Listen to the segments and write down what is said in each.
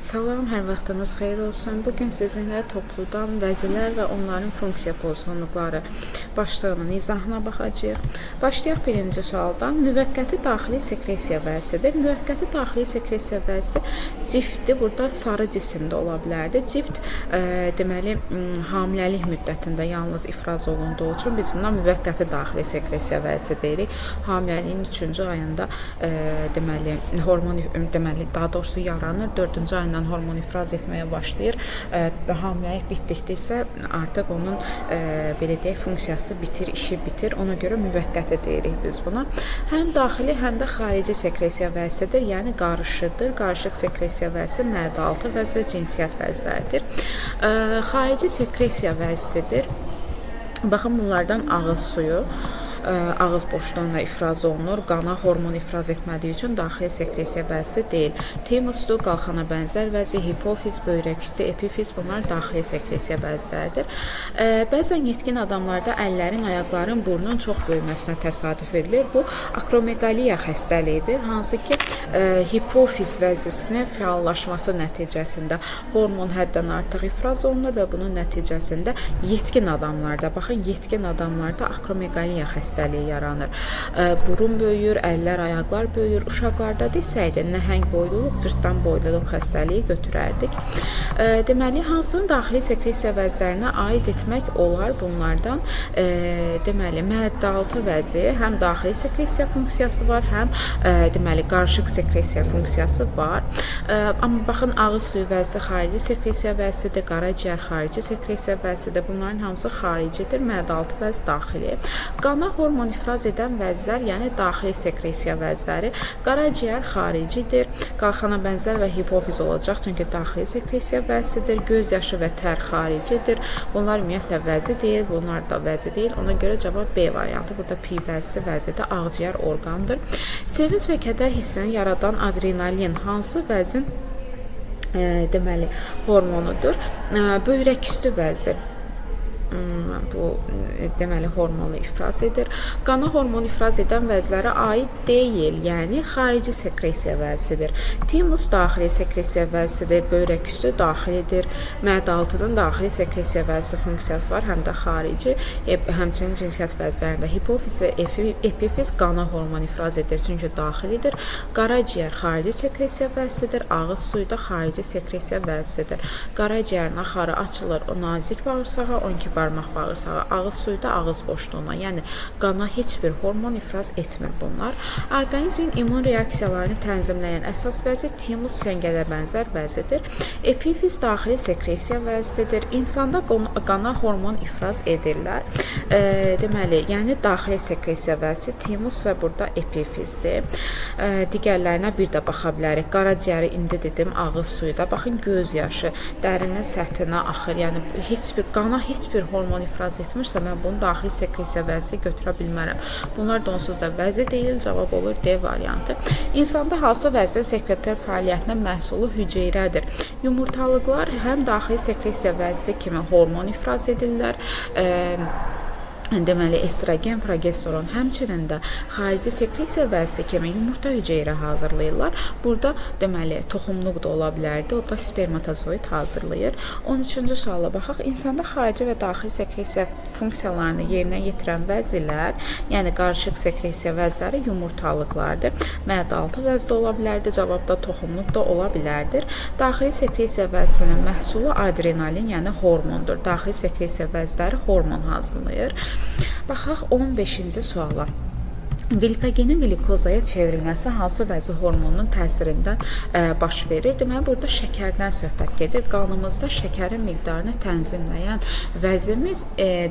Salam, hər vaxtınız xeyir olsun. Bugün sizinlə topludan vəzilər və onların funksiya pozğunluqları başlığının izahına baxacağıq. Başlayaq birinci sualdan. Müvəqqəti daxili sekresiya vəzisidir. Müvəqqəti daxili sekresiya vəzisi ciftdir. Burada sarı cisimdə ola bilərdi. Cift deməli hamiləlik müddətində yalnız ifraz olunduğu üçün biz buna müvəqqəti daxili sekresiya vəzisi deyirik. Hamiləliyin 3-cü ayında deməli hormon daha doğrusu yaranır. 4-cü ayından hormon ifraz etməyə başlayır. Hamiləlik bitdikdə isə artıq onun belə deyək funksiyası bitir, işi bitir. Ona görə müvəqqəti deyirik biz buna. Həm daxili, həm də xarici sekresiya vəzisidir. Yəni qarışıqdır. Qarışıq sekresiya vəzisi mədə-altı vəz və cinsiyyət vəzləridir. Xarici sekresiya vəzisidir. Baxın, bunlardan ağız suyu ağız boşluğuna ifraz olunur. Qana hormon ifraz etmədiyi üçün daxili sekresiya vəzisi deyil. Timusdur, qalxana bənzər vəzi, hipofiz, böyrək üstü, epifiz bunlar daxili sekresiya vəzisidir. Bəzən yetkin adamlarda əllərin, ayaqların, burnun çox böyüməsinə təsadüf edilir. Bu akromeqaliya xəstəliyidir. Hansı ki hipofiz vəzisinin fəallaşması nəticəsində hormon həddən artıq ifraz olunur və bunun nəticəsində yetkin adamlarda, baxın, yetkin adamlarda akromeqaliya xəstəliyi yaranır. Burun böyüyür, əllər, ayaqlar böyüyür. Uşaqlarda desəydi, nəhəng boyluluq, cırtdan boyluluq xəstəliyi götürərdik. Deməli, hansının daxili sekresiya vəzlərinə aid etmək olar bunlardan? Deməli, mədə-altı vəzi həm daxili sekresiya funksiyası var, həm deməli, qarışıq sekresiya funksiyası var. Amma baxın, ağız suyu vəzi xarici sekresiya vəzisidir, qaraciyər xarici sekresiya vəzisidir. Bunların hamısı xaricidir, mədə-altı vəz daxili. Qana hormon ifraz edən vəzlər, yəni daxili sekresiya vəzləri, qaraciyər xaricidir, qalxana bənzər və hipofiz olacaq, çünki daxili sekresiya vəzisidir, göz yaşı və tər xaricidir. Bunlar ümumiyyətlə vəzi deyil, bunlar da vəzi deyil. Ona görə cavab B variantı. Burada pi vəzisi vəzidir, ağciyər orqandır. Sevinç və kədər hissini yaradan adrenalin hansı vəzin deməli hormonudur? Böyrək üstü vəzi. Bu deməli hormonu ifraz edir. Qana hormon ifraz edən vəzlərə aid deyil, yəni xarici sekresiya vəzisidir. Timus daxili sekresiya vəzisidir, böyrək üstü daxilidir. Mədə-altının daxili sekresiya vəzisi funksiyası var, həm də xarici. Həmçinin cinsiyyət vəzlərində hipofiz və epifiz qana hormon ifraz edir, çünki daxilidir. Qaraciyər xarici sekresiya vəzisidir, ağız suyu da xarici sekresiya vəzisidir. Qaraciyərin axarı açılır, o nazik bağırsağa, 12 barmaq bağırsağı, ağız suyu da ağız boşluğuna, yəni qana heç bir hormon ifraz etmir bunlar. Orqanizmin immun reaksiyalarını tənzimləyən əsas vəzi timus çəngələ bənzər vəzidir. Epifiz daxili sekresiya vəzisidir. İnsanda qana hormon ifraz edirlər. Deməli, yəni daxili sekresiya vəzisi timus və burada epifizdir. Digərlərinə bir də baxa bilərik. Qaraciyəri indi dedim, ağız suyu da. Baxın, göz yaşı dərinin səthinə axır. Yəni qana heç bir hormon ifraz etmirsə, mən bunu daxili sekresiya vəzisi götürə bilmərəm. Bunlar da onsuz da vəzi deyil, cavab olur D variantı. İnsanda hansı vəzin sekreter fəaliyyətinə məhsulu hüceyrədir? Yumurtalıqlar həm daxili sekresiya vəzisi kimi hormon ifraz edirlər, deməli, estrogen, progesteron, həmçinin də xarici sekresiya vəzisi kimi yumurta hüceyrə hazırlayırlar. Burada deməli toxumluq da ola bilərdi, o da spermatozoid hazırlayır. 13-cü suala baxaq. İnsanda xarici və daxili sekresiya funksiyalarını yerinə yetirən vəzlər, yəni qarışıq sekresiya vəzləri yumurtalıqlardır. Mədə-altı vəzdə ola bilərdi, cavabda toxumluq da ola bilərdir. Daxili sekresiya vəzisinin məhsulu adrenalin, yəni hormondur. Daxili sekresiya vəzləri hormon hazırlayır. Baxaq 15-ci suala. Glikogenin glikozaya çevrilməsi hansı vəzi hormonunun təsirindən baş verir? Deməli, burada şəkərdən söhbət gedir. Qanımızda şəkərin miqdarını tənzimləyən vəzimiz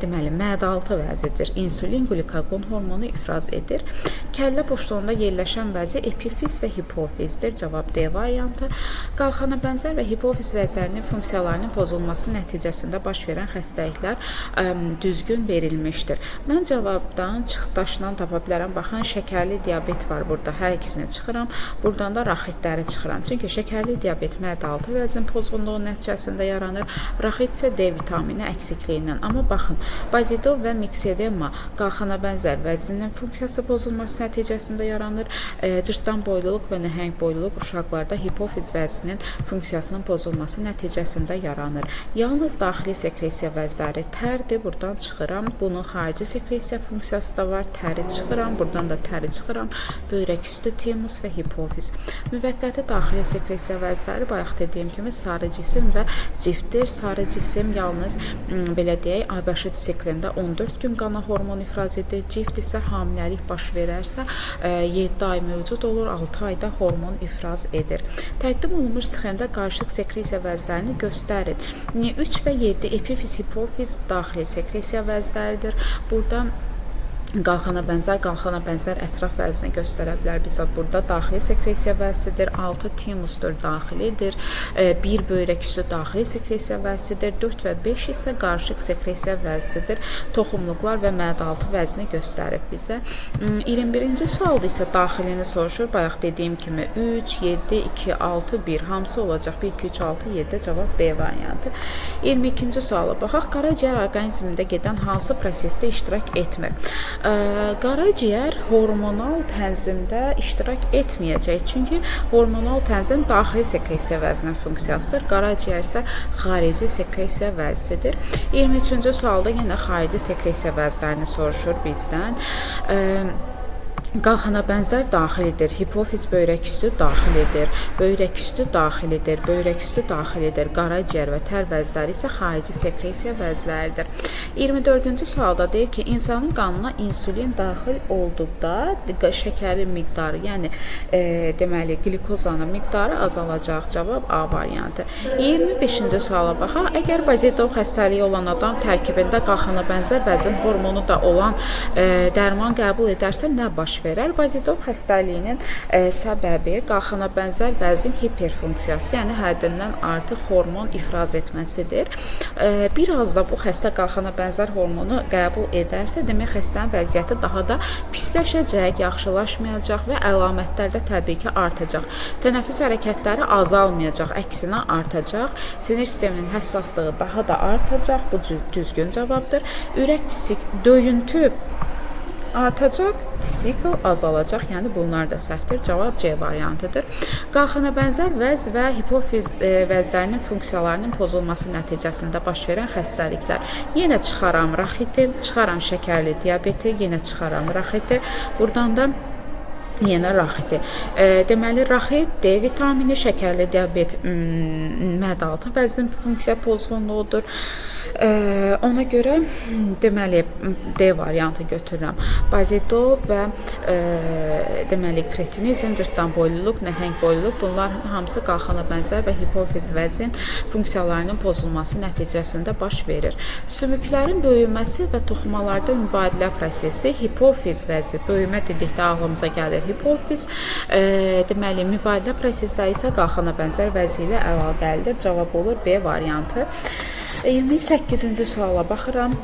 deməli, mədə-altı vəzidir. İnsulin, glikoqon hormonu ifraz edir. Kəllə boşluğunda yerləşən vəzi epifiz və hipofizdir. Cavab D variantı. Qalxana bənzər və hipofiz vəzlərinin funksiyalarının pozulması nəticəsində baş verən xəstəliklər düzgün verilmişdir. Mən cavabdan çıxdaşdan tapa bilərəm. baxın, şəkərli diabet var burada. Hər ikisini çıxıram. Buradan da raxitləri çıxıram. Çünki şəkərli diabet mədə-altı vəznin pozğunluğu nəticəsində yaranır. Raxit isə D vitamini əksikliyindən. Amma baxın, bazidol və miksedema qalxana bənzər vəznin funksiyası pozulması nəticəsində yaranır. Cırtdan boyluluq və nəhəng boyluluq uşaqlarda hipofiz vəzninin funksiyasının pozulması nəticəsində yaranır. Yalnız daxili sekresiya vəzləri tərdir. Buradan çıxıram. Bunun xarici sekresiya funksiyası da var. Təri çıxıram. Buradan da təri çıxıram. Böyrək üstü, timus və hipofiz. Müvəqqəti daxili sekresiya vəzləri bayaq dediyim kimi sarı cisim və ciftdir. Sarı cisim yalnız belə deyək, aybaşı siklində 14 gün qana hormon ifraz edir. Cift isə hamiləlik baş verərsə 7 ay mövcud olur, 6 ayda hormon ifraz edir. Təqdim olunmuş sxemdə qarışıq sekresiya vəzlərini göstərin. 3 və 7 epifiz, hipofiz daxili sekresiya vəzləridir. Burada qalxana bənzər ətraf vəzni göstərə bilər. Bizə burada daxili sekresiya vəzidir, 6 timusdur, daxilidir, 1 böyrək üstü daxili sekresiya vəzidir, 4 və 5 isə qarışıq sekresiya vəzidir. Toxumluqlar və mədə-altı vəzni göstərib bizə. 21-ci sualda isə daxilini soruşur. Bayaq dediyim kimi 3, 7, 2, 6, 1 hamısı olacaq. 1, 2, 3, 6, 7 cavab B variantı. 22-ci suala baxaq. Qaraciyər orqanizmində gedən hansı prosesdə iştirak etmir? Qaraciyər hormonal tənzimdə iştirak etməyəcək. Çünki hormonal tənzim daxili sekresiya vəzinin funksiyasıdır. Qaraciyər isə xarici sekresiya vəzidir. 23-cü sualda yenə xarici sekresiya vəzlərini soruşur bizdən. Qalxana bənzər daxilidir, hipofiz böyrək üstü daxilidir, böyrək üstü daxilidir, böyrək üstü daxilidir, qaraciyər və tər vəzləri isə xarici sekresiya vəzləridir. 24-cü sualda deyir ki, insanın qanına insulin daxil olduqda şəkərin miqdarı, yəni deməli glikozanın miqdarı azalacaq. Cavab A variantı. 25-ci suala baxaq. Əgər bazidol xəstəliyi olan adam tərkibində qalxana bənzər vəzin hormonu da olan dərman qəbul edərsə nə baş verər? Bazidol xəstəliyinin səbəbi qalxana bənzər vəzin hiperfunksiyası, yəni həddindən artıq hormon ifraz etməsidir. Biraz da bu xəstə qalxana bənzər hormonu qəbul edərsə, demək xəstənin vəziyyəti daha da pisləşəcək, yaxşılaşmayacaq və əlamətlər də təbii ki artacaq. Tənəffüs hərəkətləri azalmayacaq, əksinə artacaq. Sinir sisteminin həssaslığı daha da artacaq. Bu düzgün cavabdır. Ürək tisik, döyüntü artacaq, tisikl azalacaq, yəni bunlar da səhvdir. Cavab C variantıdır. Qalxana bənzər vəz və hipofiz vəzlərinin funksiyalarının pozulması nəticəsində baş verən xəstəliklər. Yenə çıxaram raxiti, çıxaram şəkərli diabeti, yenə çıxaram raxiti. Buradan da yenə raxiti. Deməli, raxit D vitamini, şəkərli diabet mədə-altı vəzin funksiya pozğunluğudur. Ona görə deməli D variantı götürürəm. Bazidol və deməli kretinizm, cırtdan boyluluq, nəhəng boyluluq, bunlar hamısı qalxana bənzər və hipofiz vəzin funksiyalarının pozulması nəticəsində baş verir. Sümüklərin böyüməsi və toxumalarda mübadilə prosesi hipofiz vəzi, böyümə dedikdə ağlımıza gəlir hipofiz. Deməli, mübadilə prosesləri isə qalxana bənzər vəzi ilə əlaqəlidir. Cavab olur B variantı. 28-ci suala baxıram.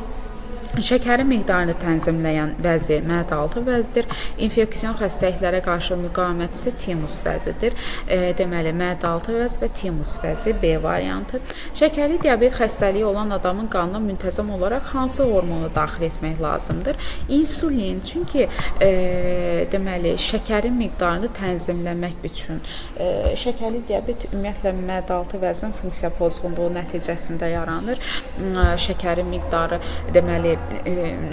Şəkərin miqdarını tənzimləyən vəzi mədə-altı vəzdir. İnfeksiyon xəstəliklərə qarşı müqavimət isə timus vəzidir. Deməli, mədə-altı vəz və timus vəzi B variantı. Şəkərli diabet xəstəliyi olan adamın qanına müntəzəm olaraq hansı hormonu daxil etmək lazımdır? İnsulin, çünki deməli, şəkərin miqdarını tənzimləmək üçün. Şəkərli diabet ümumiyyətlə mədə-altı vəzin funksiya pozğunluğu nəticəsində yaranır. Şəkərin miqdarı deməli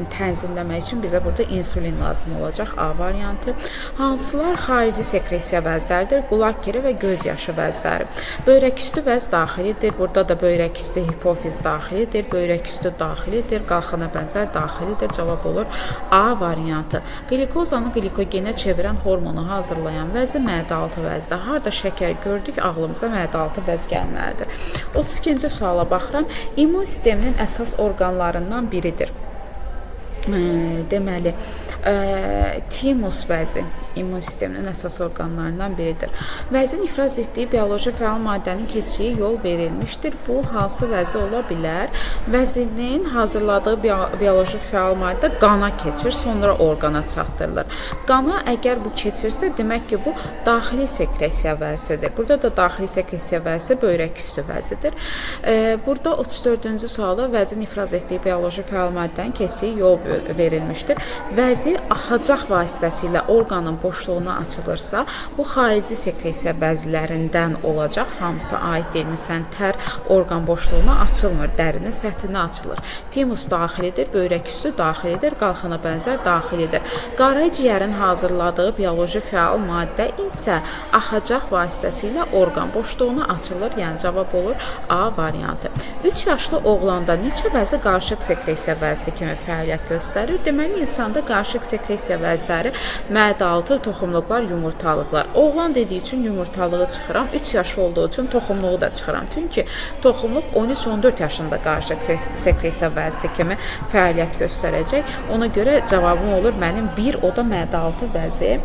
tənzimləmək üçün bizə burada insulin lazım olacaq. A variantı. Hansılar xarici sekresiya vəzləridir? Qulaq kiri və göz yaşı vəzləri. Böyrək üstü vəz daxilidir. Burada da böyrək üstü hipofiz daxilidir. Böyrək üstü daxilidir. Qalxana bənzər daxilidir. Cavab olur A variantı. Glikozanı glikogenə çevirən hormonu hazırlayan vəzi mədə-altı vəzdir. Harda şəkər gördük, ağlımıza mədə-altı vəz gəlməlidir. 32-ci suala baxıram. İmmun sisteminin əsas orqanlarından biridir. Deməli, timus vəzi immun sisteminin əsas orqanlarından biridir. Vəzin ifraz etdiyi bioloji fəal maddənin keçiyi yol verilmişdir. Bu hansı vəzi ola bilər? Vəzinin hazırladığı bioloji fəal maddə qana keçir, sonra orqana çatdırılır. Qana əgər bu keçirsə, demək ki, bu daxili sekresiya vəzidir. Burada da daxili sekresiya vəzi böyrək üstü vəzidir. Burada 34-cü sualda vəzin ifraz etdiyi bioloji fəal maddənin keçiyi yol verilmişdir. Vəzi axacaq vasitəsilə orqanın boşluğuna açılırsa, bu xarici sekresiya vəzilərindən olacaq. Hamısı aid deyil. Məsələn, tər orqan boşluğuna açılmır, dərinin səthinə açılır. Timus daxilidir, böyrək üstü daxilidir, qalxana bənzər daxilidir. Qaraciyərin hazırladığı bioloji fəal maddə isə axacaq vasitəsilə orqan boşluğuna açılır. Yəni cavab olur A variantı. 3 yaşlı oğlanda neçə vəzi qarışıq sekresiya vəzi kimi fəaliyyət göstərir? Deməli, insanda qarışıq sekresiya vəzləri mədə-altı, toxumluqlar, yumurtalıqlar. Oğlan dediyi üçün yumurtalığı çıxıram, 3 yaşı olduğu üçün toxumluğu da çıxıram. Çünki toxumluq 13-14 yaşında qarışıq sekresiya vəzi kimi fəaliyyət göstərəcək. Ona görə cavabım olur mənim 1, o da mədə-altı vəzi.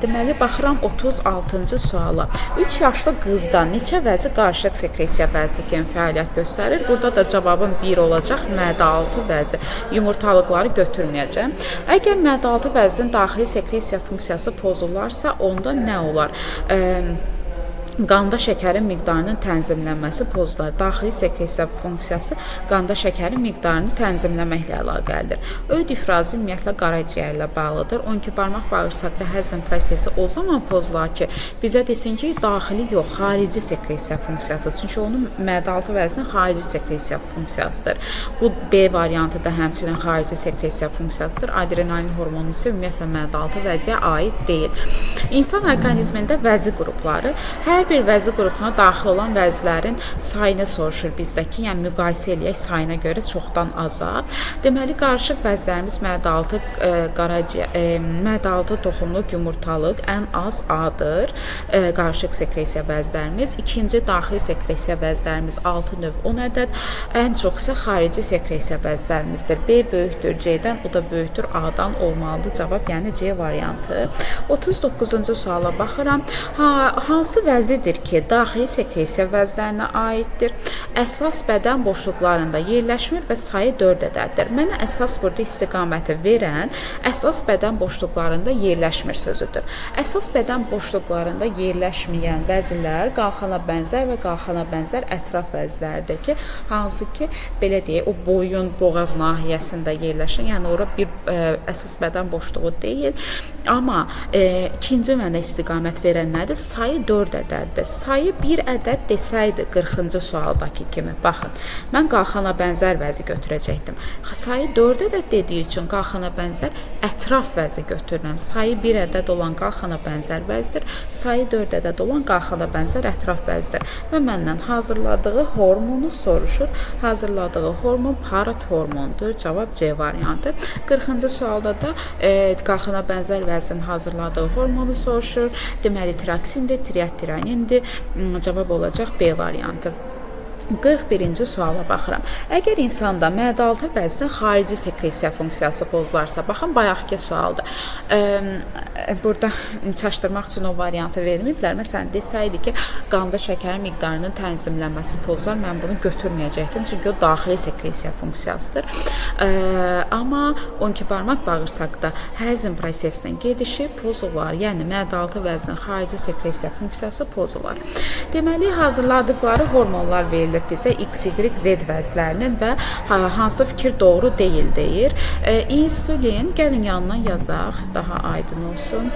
Deməli, baxıram 36-cı suala. 3 yaşlı qızda neçə vəzi qarışıq sekresiya vəzi kimi fəaliyyət göstərir? Burada da cavabım 1 olacaq, mədə-altı vəzi. Yumurtalıqları götürməyəcəm. Əgər mədə-altı vəzinin daxili sekresiya funksiyası pozularsa, onda nə olar? Qanda şəkərin miqdarının tənzimlənməsi pozular. Daxili sekresiya funksiyası qanda şəkərin miqdarını tənzimləməklə əlaqəlidir. Öd ifrazı ümumiyyətlə qaraciyərlə bağlıdır. 12 barmaq bağırsaqda həzm prosesi o zaman pozular ki, bizə desin ki, daxili yox, xarici sekresiya funksiyası. Çünki onun mədə-altı vəzinin xarici sekresiya funksiyasıdır. Bu B variantı da həmçinin xarici sekresiya funksiyasıdır. Adrenalin hormonu isə ümumiyyətlə mədə-altı vəziyə aid deyil. İnsan orqanizmində vəzi qrupları hər bir vəzi qrupuna daxil olan vəzilərin sayını soruşur bizdəki, yəni müqayisə eləyək sayına görə çoxdan aza. Deməli, qarışıq vəzlərimiz mədə-altı, mədə-altı, toxumluq, yumurtalıq ən az A-dır. Qarışıq sekresiya vəzlərimiz. İkinci daxili sekresiya vəzlərimiz 6 növ 10 ədəd. Ən çox isə xarici sekresiya vəzlərimizdir. B böyükdür C-dən, o da böyükdür A-dan olmalıdır. Cavab yəni C variantı. 39-cu suala baxıram. Hansı vəzi ki, daxili sekresiya vəzlərinə aiddir. Əsas bədən boşluqlarında yerləşmir və sayı 4 ədəddir. Mənə əsas burada istiqaməti verən əsas bədən boşluqlarında yerləşmir sözüdür. Əsas bədən boşluqlarında yerləşməyən vəzlər qalxana bənzər və qalxana bənzər ətraf vəzlərdir ki, hansı ki, belə deyək, o boyun, boğaz nahiyəsində yerləşən, yəni ora bir əsas bədən boşluğu deyil. Amma ikinci mənə istiqamət verən nədir? Sayı 4 ədəddir. Sayı 1 ədəd desəydi 40-cı sualdakı kimi, baxın, mən qalxana bənzər vəzi götürəcəkdim. Sayı 4 ədəd dediyi üçün qalxana bənzər ətraf vəzi götürürəm. Sayı 1 ədəd olan qalxana bənzər vəzdir, sayı 4 ədəd olan qalxana bənzər ətraf vəzdir. Və məndən hazırladığı hormonu soruşur. Hazırladığı hormon parat hormondur. Cavab C variantı. 40-cı sualda da qalxana bənzər vəzin hazırladığı hormonu soruşur. Deməli, tiraksindir, triattiranindir. Cavab olacaq B variantı. 41-ci suala baxıram. Əgər insanda mədə-altı vəzinin xarici sekresiya funksiyası pozularsa, baxın, bayaqki sualdır. Burada çaşdırmaq üçün o variantı verməyiblər. Məsələn, desəydi ki, qanda şəkərin miqdarının tənzimlənməsi pozular, mən bunu götürməyəcəkdim. Çünki o daxili sekresiya funksiyasıdır. Amma 12 barmaq bağırsaqda həzm prosesinin gedişi pozular. Yəni, mədə-altı vəzinin xarici sekresiya funksiyası pozular. Deməli, hazırladıqları hormonlar verilir bizə X, Y, Z vəzlərinin və hansı fikir doğru deyil deyir. İnsulin, gəlin yanından yazaq, daha aydın olsun.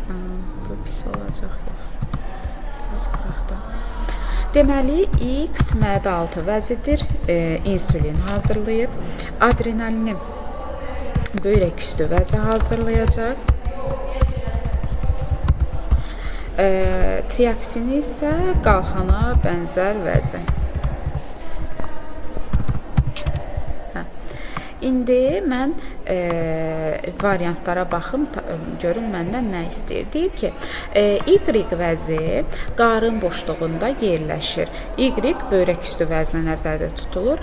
Bu pis olacaq, yox. Deməli, X mədə-altı vəzidir, insulin hazırlayıb. Adrenalini böyrək üstü vəzi hazırlayacaq. Triaksini isə qalxana bənzər vəzi. İndi mən variantlara baxım, görün məndən nə istəyir. Deyir ki, Y vəzi qarın boşluğunda yerləşir. Y böyrək üstü vəzinə nəzərdə tutulur.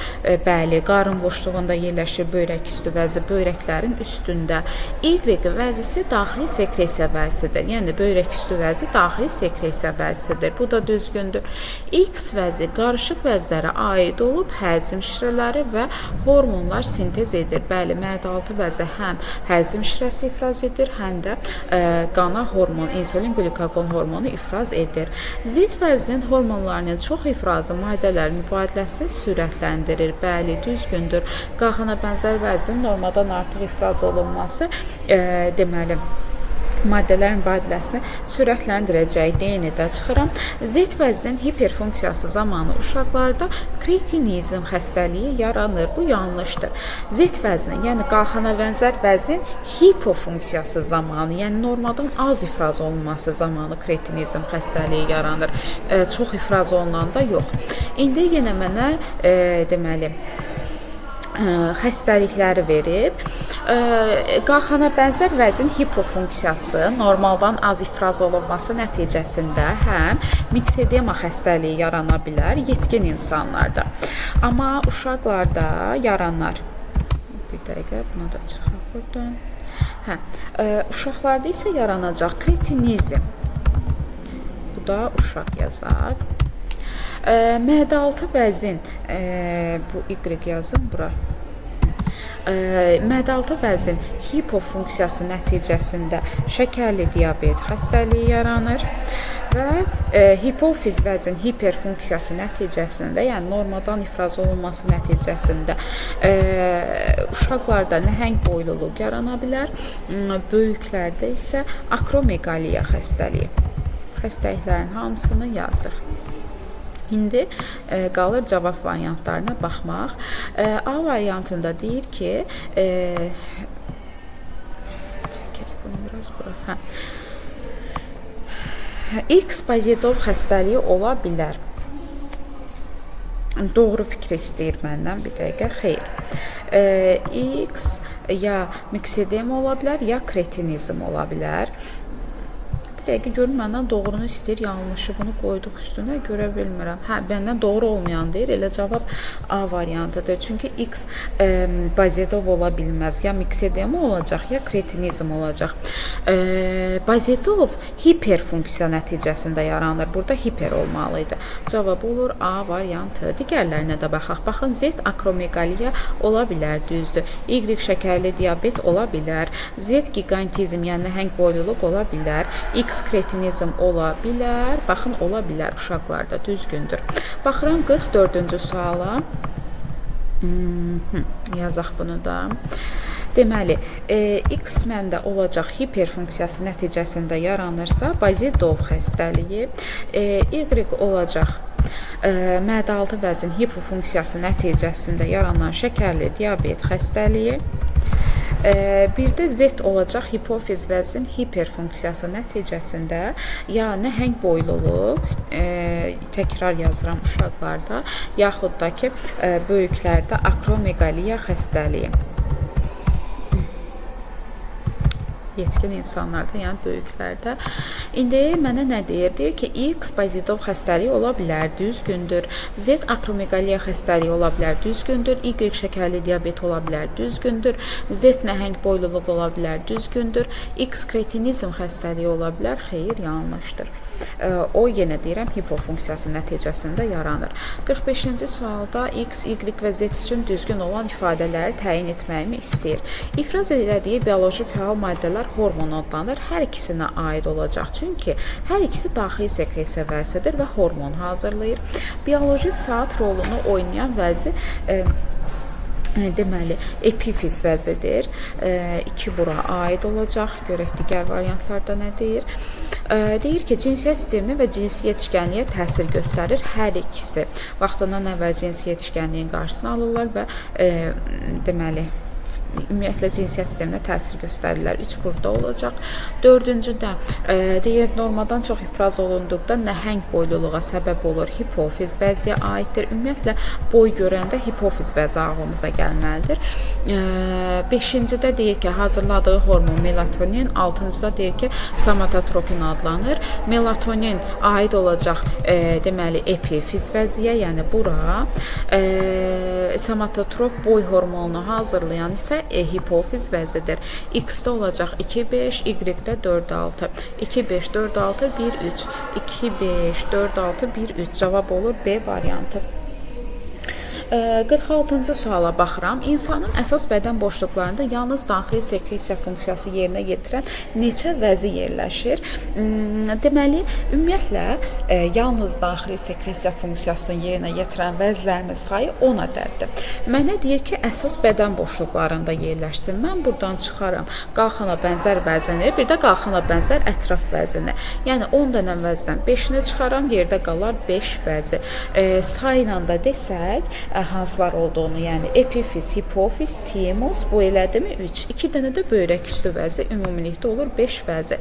Bəli, qarın boşluğunda yerləşir böyrək üstü vəzi böyrəklərin üstündə. Y vəzisi daxili sekresiya vəzisidir. Yəni böyrək üstü vəzi daxili sekresiya vəzisidir. Bu da düzgündür. X vəzi qarışıq vəzlərə aid olub, həzm şirələri və hormonlar sintez edir. Bəli, mədə-altı vəzi həm həzm şirəsi ifraz edir, həm də qana hormon, insulin, qlikagon hormonu ifraz edir. Z vəzinin hormonlarının çox ifrazı maddələrin mübadiləsini sürətləndirir. Bəli, düzgündür. Qalxana bənzər vəzinin normadan artıq ifraz olunması deməli maddələrin mübadiləsini sürətləndirəcək. DN-də çıxıram. Z vəzinin hiperfunksiyası zamanı uşaqlarda kretinizm xəstəliyi yaranır. Bu yanlışdır. Z vəzinin, yəni qalxana bənzər vəzinin hipofunksiyası zamanı, yəni normadan az ifraz olunması zamanı kretinizm xəstəliyi yaranır. Çox ifraz olunanda yox. İndi yenə mənə deməli xəstəlikləri verib. Qalxana bənzər vəzin hipofunksiyası normaldan az ifraz olunması nəticəsində həm miksedema xəstəliyi yarana bilər yetkin insanlarda. Amma uşaqlarda yaranar. Bir dəqiqə, buna da çıxaq buradan. Uşaqlarda isə yaranacaq kretinizm. Bu da uşaq yazaq. Mədə-altı vəzin, bu Y yazın bura. Mədə-altı vəzin hipofunksiyası nəticəsində şəkərli diabet xəstəliyi yaranır və hipofiz vəzin hiperfunksiyası nəticəsində, yəni normadan ifraz olunması nəticəsində uşaqlarda nəhəng boyluluq yarana bilər, böyüklərdə isə akromegaliya xəstəliyi. Xəstəliklərin hamısını yazıq. İndi qalır cavab variantlarına baxmaq. A variantında deyir ki, çəkək bunu biraz bura. X pozitiv xəstəliyi ola bilər. Doğru fikir istəyir məndən, bir dəqiqə, xeyr. X ya miksedema ola bilər, ya kretinizm ola bilər. Dəqiqə görün, məndən doğrunu istəyir, yanlışı bunu qoyduq üstünə, görə bilmirəm. Məndən doğru olmayan deyir, elə cavab A variantıdır. Çünki X pozitiv ola bilməz. Ya miksedema olacaq, ya kretinizm olacaq. Pozitiv hiperfunksiya nəticəsində yaranır. Burada hiper olmalıydı. Cavab olur A variantı. Digərlərinə də baxaq. Baxın, Z akromegaliya ola bilər, düzdür. Y şəkərli diabet ola bilər. Z gigantizm, yəni nəhəng boyluluq ola bilər. X kretinizm ola bilər. Baxın, ola bilər uşaqlarda, düzgündür. Baxıram 44-cü suala. Yazaq bunu da. Deməli, X məndə olacaq hiperfunksiyası nəticəsində yaranırsa, pozitiv xəstəliyi, Y olacaq mədə-altı vəzin hipofunksiyası nəticəsində yaranan şəkərli diabet xəstəliyi, bir də Z olacaq hipofiz vəzin hiperfunksiyası nəticəsində ya nəhəng boyluluq, təkrar yazıram uşaqlarda, yaxud da ki, böyüklərdə akromegaliya xəstəliyi. Yetkin insanlarda, yəni böyüklərdə. İndi mənə nə deyir? Deyir ki, X pozitiv xəstəliyi ola bilər, düzgündür. Z akromegaliya xəstəliyi ola bilər, düzgündür. Y şəkərli diabet ola bilər, düzgündür. Z nəhəng boyluluq ola bilər, düzgündür. X kretinizm xəstəliyi ola bilər, xeyr, yanlışdır. O, yenə deyirəm, hipofunksiyası nəticəsində yaranır. 45-ci sualda X, Y və Z üçün düzgün olan ifadələri təyin etməyimi istəyir. İfraz elədiyi bioloji fəal maddələr hormon adlanır. Hər ikisinə aid olacaq. Çünki hər ikisi daxili sekresiya vəzisidir və hormon hazırlayır. Bioloji saat rolunu oynayan vəzi deməli, epifiz vəzidir. 2 bura aid olacaq. Görək digər variantlarda nə deyir? Deyir ki, cinsiyyət sisteminə və cinsi yetişkənliyə təsir göstərir hər ikisi. Vaxtından əvvəl cinsi yetişkənliyin qarşısını alırlar və deməli, ümumiyyətlə cinsiyyət sisteminə təsir göstərirlər. 3 burada olacaq. 4-cüdə deyir, normadan çox ifraz olunduqda nəhəng boyluluğa səbəb olur. Hipofiz vəziyə aiddir. Ümumiyyətlə boy görəndə hipofiz vəzi ağlımıza gəlməlidir. 5-cidə deyir ki, hazırladığı hormon melatonin. 6-cıda deyir ki, somatotropin adlanır. Melatonin aid olacaq deməli epifiz vəziyə, yəni bura. Somatotrop boy hormonunu hazırlayan isə hipofiz vəzidir. X-də olacaq 2-5, Y-də 4-6. 2-5, 4-6, 1-3. 2-5, 4-6, 1-3. Cavab olur B variantı. 46-cı suala baxıram. İnsanın əsas bədən boşluqlarında yalnız daxili sekresiya funksiyası yerinə yetirən neçə vəzi yerləşir? Deməli, ümumiyyətlə yalnız daxili sekresiya funksiyasını yerinə yetirən vəzlərin sayı 10 ədəddir. Mənə deyir ki, əsas bədən boşluqlarında yerləşsin. Mən buradan çıxaram qalxana bənzər vəzini, bir də qalxana bənzər ətraf vəzini. Yəni 10 dənə vəzdən 5-ni çıxaram, yerdə qalar 5 vəzi. Sayla da desək, hansılar olduğunu, yəni epifiz, hipofiz, timus, bu elədimi 3. 2 dənə də böyrək üstü vəzi, ümumilikdə olur 5 vəzi.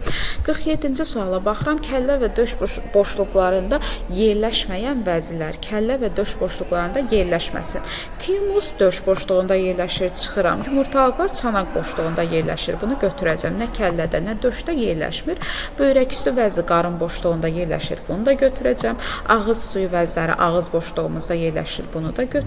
47-ci suala baxıram. Kəllə və döş boşluqlarında yerləşməyən vəzilər. Kəllə və döş boşluqlarında yerləşməsin. Timus döş boşluğunda yerləşir, çıxıram. Yumurtalıqlar çanaq boşluğunda yerləşir. Bunu götürəcəm. Nə kəllədə, nə döşdə yerləşmir. Böyrək üstü vəzi qarın boşluğunda yerləşir. Bunu da götürəcəm. Ağız suyu vəzləri ağız boşluğumuzda yerləşir. Bunu da götürəcəm.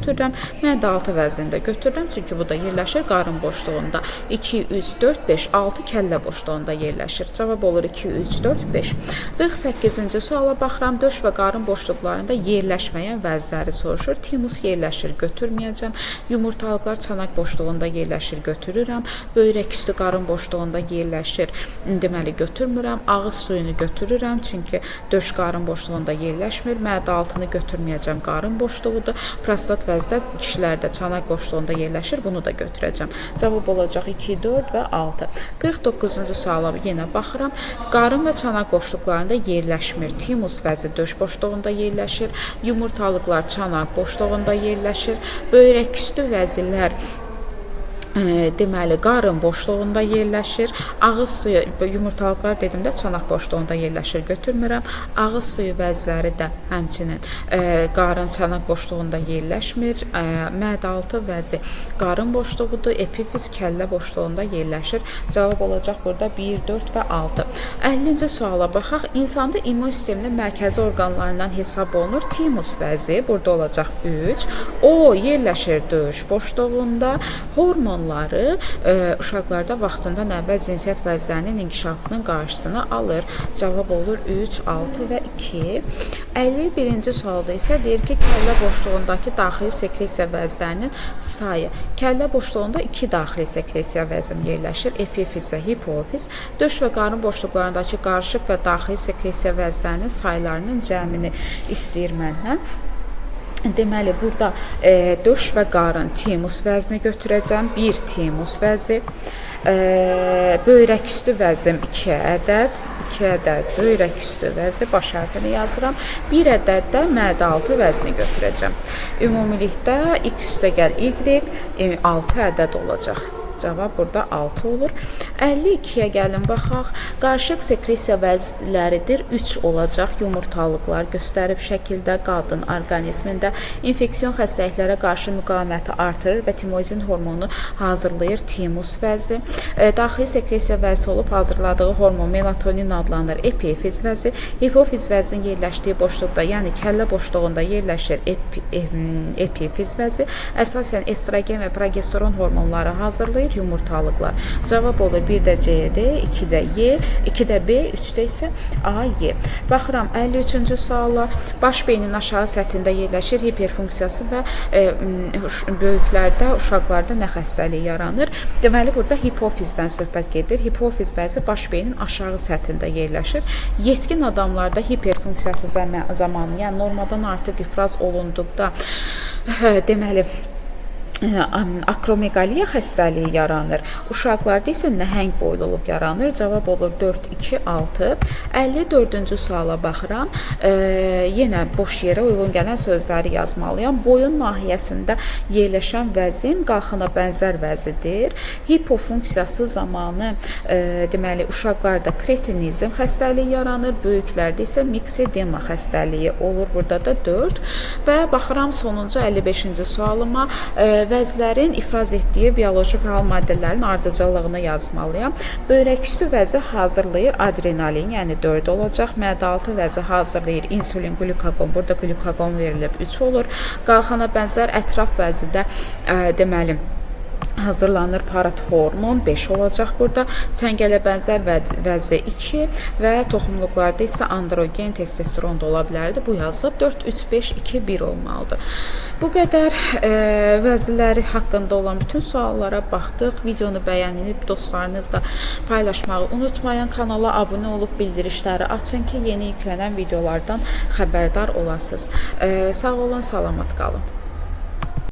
Mədə-altı vəzini də götürürəm, çünki bu da yerləşir qarın boşluğunda. 2, 3, 4, 5, 6 kəllə boşluğunda yerləşir. Cavab olur 2, 3, 4, 5. 48-ci suala baxıram. Döş və qarın boşluqlarında yerləşməyən vəzləri soruşur. Timus yerləşir, götürməyəcəm. Yumurtalıqlar çanaq boşluğunda yerləşir, götürürəm. Böyrək üstü qarın boşluğunda yerləşir, deməli götürmürəm. Ağız suyunu götürürəm, çünki döş qarın boşluğunda yerləşmir. Mədə-altını götürməyəcəm, qarın boşluğudur. Prostat vəzdə kişilərdə çanaq boşluğunda yerləşir. Bunu da götürəcəm. Cavab olacaq 2, 4 və 6. 49-cu suala yenə baxıram. Qarın və çanaq boşluqlarında yerləşmir. Timus vəzi döş boşluğunda yerləşir. Yumurtalıqlar çanaq boşluğunda yerləşir. Böyrək üstü vəzilər deməli qarın boşluğunda yerləşir. Ağız suyu, yumurtalıqlar dedimdə çanaq boşluğunda yerləşir, götürmürəm. Ağız suyu vəzləri də həmçinin qarın çanaq boşluğunda yerləşmir. Mədə-altı vəzi qarın boşluğudur. Epifiz kəllə boşluğunda yerləşir. Cavab olacaq burada 1, 4 və 6. 50-ci suala baxaq. İnsanda immun sisteminin mərkəzi orqanlarından hesab olunur. Timus vəzi burada olacaq 3. O yerləşir döş boşluğunda. Hormonlar uşaqlarda vaxtından əvvəl cinsiyyət vəzlərinin inkişafının qarşısını alır. Cavab olur 3, 6 və 2. 51-ci sualda isə deyir ki, kəllə boşluğundakı daxili sekresiya vəzlərinin sayı. Kəllə boşluğunda 2 daxili sekresiya vəzim yerləşir. Epifiz və hipofiz. Döş və qarın boşluqlarındakı qarışıq və daxili sekresiya vəzlərinin saylarının cəmini istəyir məndən. Deməli, burada döş və qarın timus vəzni götürəcəm. 1 timus vəzi. Böyrək üstü vəzim 2 ədəd. 2 ədəd böyrək üstü vəzi, baş hərfini yazıram. 1 ədəd də mədə-altı vəzni götürəcəm. Ümumilikdə x üstə gəl y 6 ədəd olacaq. Cavab burada 6 olur. 52-yə gəlin baxaq. Qarışıq sekresiya vəzləridir. 3 olacaq. Yumurtalıqlar göstərib şəkildə qadın orqanizmində infeksion xəstəliklərə qarşı müqaviməti artırır və timozin hormonu hazırlayır. Timus vəzi. Daxili sekresiya vəzi olub hazırladığı hormon melatonin adlanır. Epifiz vəzi. Hipofiz vəzinin yerləşdiyi boşluqda, yəni kəllə boşluğunda yerləşir epifiz vəzi. Əsasən estrogen və progesteron hormonları hazırlayır yumurtalıqlar. Cavab olur 1 də C-də, 2 də Y, 2 də B, 3 də isə A, Y. Baxıram 53-cü suala. Baş beynin aşağı səthində yerləşir hiperfunksiyası və böyüklərdə, uşaqlarda nə xəstəlik yaranır? Deməli, burada hipofizdən söhbət gedir. Hipofiz vəzi baş beynin aşağı səthində yerləşir. Yetkin adamlarda hiperfunksiyası zamanı, yəni normadan artıq ifraz olunduqda, deməli, akromeqaliya xəstəliyi yaranır. Uşaqlarda isə nəhəng boyluluq yaranır. Cavab olur 4, 2, 6. 54-cü suala baxıram. Yenə boş yerə uyğun gələn sözləri yazmalıyam. Boyun nahiyəsində yerləşən vəzim qalxana bənzər vəzidir. Hipofunksiyası zamanı deməli uşaqlarda kretinizm xəstəliyi yaranır. Böyüklərdə isə miksedema xəstəliyi olur. Burada da 4. Və baxıram sonuncu 55-ci sualıma. Vəzlərin ifraz etdiyi bioloji fəal maddələrin ardıcıllığını yazmalıyam. Böyrəküstü vəzi hazırlayır adrenalin, yəni 4 olacaq. Mədaaltı vəzi hazırlayır insulin, qlukaqon. Burada qlukaqon verilib 3 olur. Qalxana bənzər ətraf vəzidə deməli hazırlanır parathormon 5 olacaq burada. Çəngələ bənzər vəzi 2 və toxumluqlarda isə androgen, testosteron da ola bilərdi. Bu yazılıb 4, 3, 5, 2, 1 olmalıdır. Bu qədər vəzləri haqqında olan bütün suallara baxdıq. Videonu bəyənib dostlarınızla paylaşmağı unutmayın. Kanala abunə olub bildirişləri açın ki, yeni yüklənən videolardan xəbərdar olasınız. Sağ olun, salamat qalın.